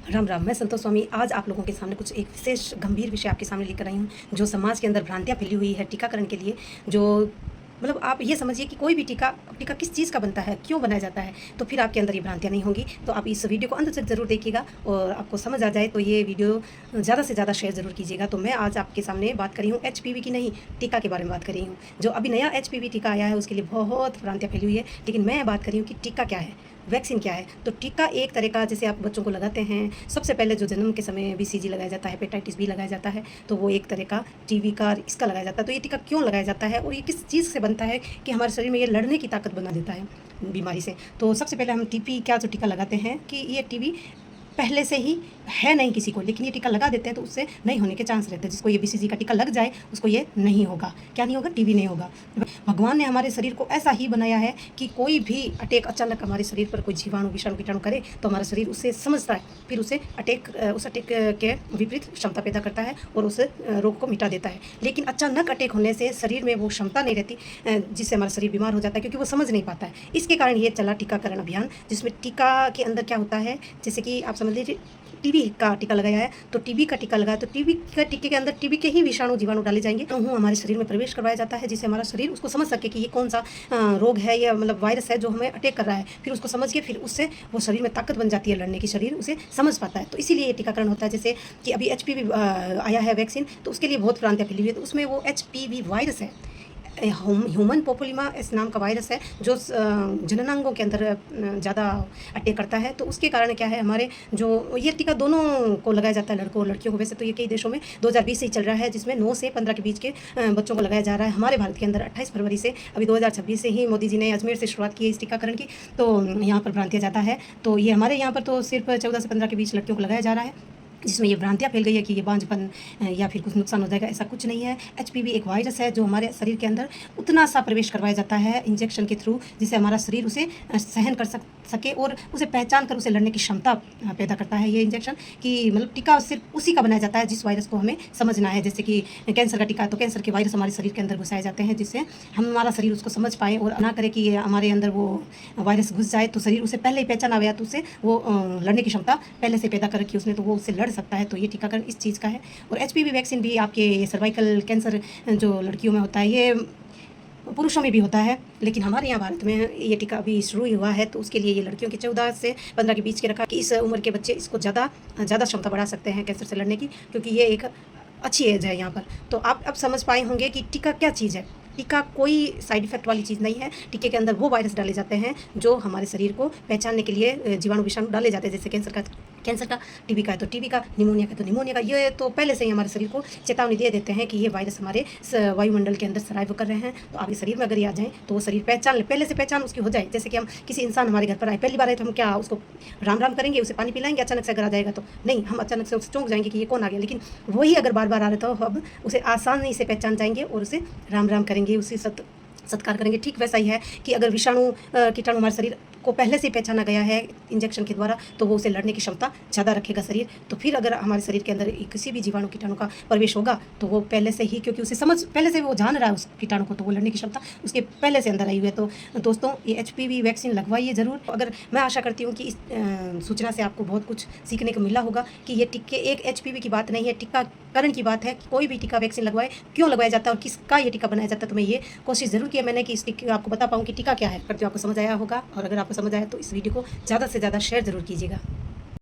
राम राम। मैं संतोष स्वामी आज आप लोगों के सामने कुछ एक विशेष गंभीर विषय आपके सामने लेकर आई हूँ, जो समाज के अंदर भ्रांतियाँ फैली हुई है टीकाकरण के लिए। जो मतलब आप ये समझिए कि कोई भी टीका टीका किस चीज़ का बनता है, क्यों बनाया जाता है, तो फिर आपके अंदर ये भ्रांतियाँ नहीं होंगी। तो आप इस वीडियो को अंत तक ज़रूर देखिएगा और आपको समझ आ जाए तो ये वीडियो ज़्यादा से ज़्यादा शेयर ज़रूर कीजिएगा। तो मैं आज आपके सामने बात करी हूँ एचपीवी की नहीं, टीका के बारे में बात करी हूँ। जो अभी नया एचपीवी टीका आया है उसके लिए बहुत भ्रांतियाँ फैली हुई है, लेकिन मैं बात करी हूँ कि टीका क्या है, वैक्सीन क्या है। तो टीका एक तरह का, जैसे आप बच्चों को लगाते हैं, सबसे पहले जो जन्म के समय बीसीजी लगाया जाता है, हेपेटाइटिस बी लगाया जाता है, तो वो एक तरह का टीवी का इसका लगाया जाता है। तो ये टीका क्यों लगाया जाता है और ये किस चीज़ से बनता है कि हमारे शरीर में ये लड़ने की ताकत बना देता है बीमारी से। तो सबसे पहले हम टीबी क्या जो टीका लगाते हैं कि ये टीबी पहले से ही है नहीं किसी को, लेकिन ये टीका लगा देते हैं तो उससे नहीं होने के चांस रहते हैं। जिसको ये बीसीजी का टीका लग जाए उसको ये नहीं होगा। क्या नहीं होगा? टीबी नहीं होगा। भगवान ने हमारे शरीर को ऐसा ही बनाया है कि कोई भी अटैक अचानक हमारे शरीर पर कोई जीवाणु विषाणु कीटाणु करे तो हमारा शरीर उससे समझता है, फिर उस अटैक के विपरीत क्षमता पैदा करता है और उस रोग को मिटा देता है। लेकिन अचानक अटैक होने से शरीर में वो क्षमता नहीं रहती, जिससे हमारा शरीर बीमार हो जाता है, क्योंकि वो समझ नहीं पाता है। इसके कारण ये चला टीकाकरण अभियान, जिसमें टीका के अंदर क्या होता है, जैसे कि आप समझ लीजिए टीबी का टीका लगाया है तो टीबी का टीका लगाया तो टीबी का टीके के अंदर टीबी के ही विषाणु जीवाणु डाले जाएंगे, तो हमारे शरीर में प्रवेश करवाया जाता है, जिससे हमारा शरीर उसको समझ सके कि ये कौन सा रोग है या मतलब वायरस है जो हमें अटैक कर रहा है। फिर उसको समझ के फिर उससे वो शरीर में ताकत बन जाती है लड़ने की, शरीर उसे समझ पाता है। तो इसीलिए ये टीकाकरण होता है। जैसे कि अभी एचपीवी आया है वैक्सीन, तो उसके लिए बहुत भ्रांतियाँ फैली हुई है। तो उसमें वो एचपीवी वायरस है, ह्यूमन पोपोलिमा इस नाम का वायरस है, जो जननांगों के अंदर ज़्यादा अटैक करता है। तो उसके कारण क्या है, हमारे जो ये टीका दोनों को लगाया जाता है, लड़कों और लड़कियों को। वैसे तो ये कई देशों में 2020 से ही चल रहा है, जिसमें 9 से 15 के बीच के बच्चों को लगाया जा रहा है। हमारे भारत के अंदर 28 फरवरी से, अभी 2026 से ही मोदी जी ने अजमेर से शुरुआत की है इस टीकाकरण की। तो यहाँ पर भ्रांतियाँ ज़्यादा है। तो ये हमारे यहाँ पर तो सिर्फ 14 से 15 के बीच लड़कियों को लगाया जा रहा है, जिसमें ये भ्रांतियाँ फैल गई है कि ये बांझपन या फिर कुछ नुकसान हो जाएगा। ऐसा कुछ नहीं है। एचपीवी एक वायरस है जो हमारे शरीर के अंदर उतना सा प्रवेश करवाया जाता है इंजेक्शन के थ्रू, जिससे हमारा शरीर उसे सहन कर सके और उसे पहचान कर उसे लड़ने की क्षमता पैदा करता है। ये इंजेक्शन कि मतलब टीका सिर्फ उसी का बनाया जाता है जिस वायरस को हमें समझना है। जैसे कि कैंसर का टीका है तो कैंसर के वायरस हमारे शरीर के अंदर घुसाए जाते हैं, जिससे हमारा शरीर उसको समझ पाए और ना करे कि हमारे अंदर वो वायरस घुस जाए। तो शरीर उसे पहले ही पहचाना गया तो उसे वो लड़ने की क्षमता पहले से पैदा कर रखी उसने, तो वो उससे लड़ सकता है। तो ये टीकाकरण इस चीज़ का है। और एचपीवी वैक्सीन भी आपके सर्वाइकल कैंसर जो लड़कियों में होता है, ये पुरुषों में भी होता है, लेकिन हमारे यहाँ भारत में ये टीका अभी शुरू ही हुआ है। तो उसके लिए ये लड़कियों के 14 से 15 के बीच के रखा कि इस उम्र के बच्चे इसको ज़्यादा क्षमता बढ़ा सकते हैं कैंसर से लड़ने की, क्योंकि ये एक अच्छी एज है यहाँ पर। तो आप अब समझ पाए होंगे कि टीका क्या चीज़ है। टीका कोई साइड इफेक्ट वाली चीज़ नहीं है। टीके के अंदर वो वायरस डाले जाते हैं जो हमारे शरीर को पहचानने के लिए जीवाणु विषाणु डाले जाते हैं। जैसे कैंसर का, टीबी का है तो टीबी का, निमोनिया का तो निमोनिया का। ये तो पहले से ही हमारे शरीर को चेतावनी दे देते हैं कि ये वायरस हमारे वायुमंडल के अंदर सर्वाइव कर रहे हैं। तो आपके शरीर में अगर ये आ जाए तो वो शरीर पहचान ले, पहले से पहचान उसकी हो जाए। जैसे कि हम किसी इंसान हमारे घर पर आए, पहली बार आए तो हम क्या उसको राम राम करेंगे, उसे पानी पिलाएंगे, अचानक से अगर आ जाएगा तो नहीं, हम अचानक से उसे चौंक जाएंगे कि ये कौन आ गया। लेकिन वही अगर बार बार आ रहा था, अब उसे आसानी से पहचान जाएंगे और उसे राम राम करेंगे, उसे सत्कार करेंगे। ठीक वैसा ही है कि अगर विषाणु कीटाणु हमारे शरीर को पहले से पहचाना गया है इंजेक्शन के द्वारा, तो वो उसे लड़ने की क्षमता ज़्यादा रखेगा शरीर। तो फिर अगर हमारे शरीर के अंदर किसी भी जीवाणु कीटाणु का प्रवेश होगा तो वो पहले से ही, क्योंकि उसे समझ पहले से वो जान रहा है उस कीटाणु को, तो वो लड़ने की क्षमता उसके पहले से अंदर आई हुई है। तो दोस्तों, ये एचपीवी वैक्सीन लगवाइए ज़रूर। अगर मैं आशा करती हूँ कि इस सूचना से आपको बहुत कुछ सीखने को मिला होगा कि ये टीके एक एचपीवी की बात नहीं है, टीकाकरण की बात है। कोई भी टीका वैक्सीन लगवाए, क्यों लगवाया जाता है और किसका ये टीका बनाया जाता है। तो मैं ये कोशिश ज़रूर किया मैंने कि इस टीके आपको बता पाऊँ कि टीका क्या है। करते आपको समझ आया होगा, और अगर आपको समझ आया तो इस वीडियो को ज़्यादा से ज़्यादा शेयर ज़रूर कीजिएगा।